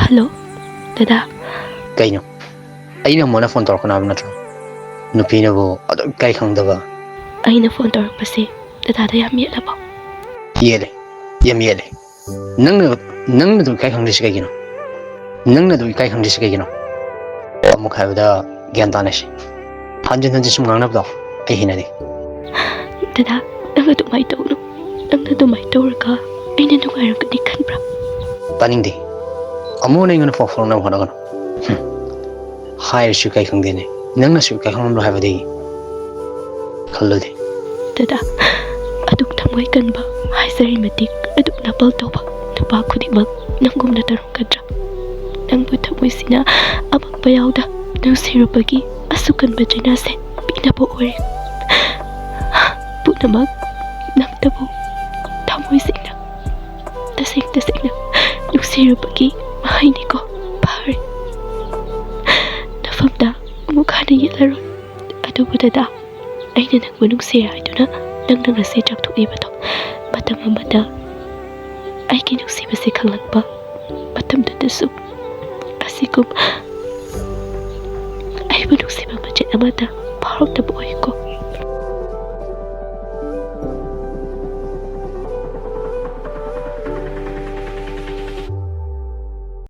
Hello, Dada. Kaino? Aina mona phone torkana ab natro. Nupina bo ado kai khangdaba. Aina phone torpase Dada da yam yelaba. Yele. Yam yele. Nangna du kai khangdisi kaigino. Nangna du kai khangdisi kaigino. Amuk haibada gyan tanashi. Hanjin sum ngangnab do. Ai hinadi. Dada, nanga du mai tawno. Nanga du mai tawraka. Aina nungairagani khanbra. Taningdi. Amona ingana phone na hona gano. Higher shu kai khangdene. Nangna shu kai khangam do haibadi. Khallode. Dada, aduk thamgai kanba. Haijare Matik Asuk Napal tawba. Nupa khudimak nangumna tarungkadra. Nangbu thamoisina amakpa yauda nusirupagi asukan bajina se pinabo ore. Punamak nangtabu thamoisina tasing nusirupagi mahaini ko pare. Nafamda mukhana yelaron. Adubu Dada, aina nangbu nugsira haiduna nangna ngasi chakthokibado. Matam amada aiki nugsibase khanglakpa matamdadasu asigum aibu nugsiba macet amada pharokdaba oiko.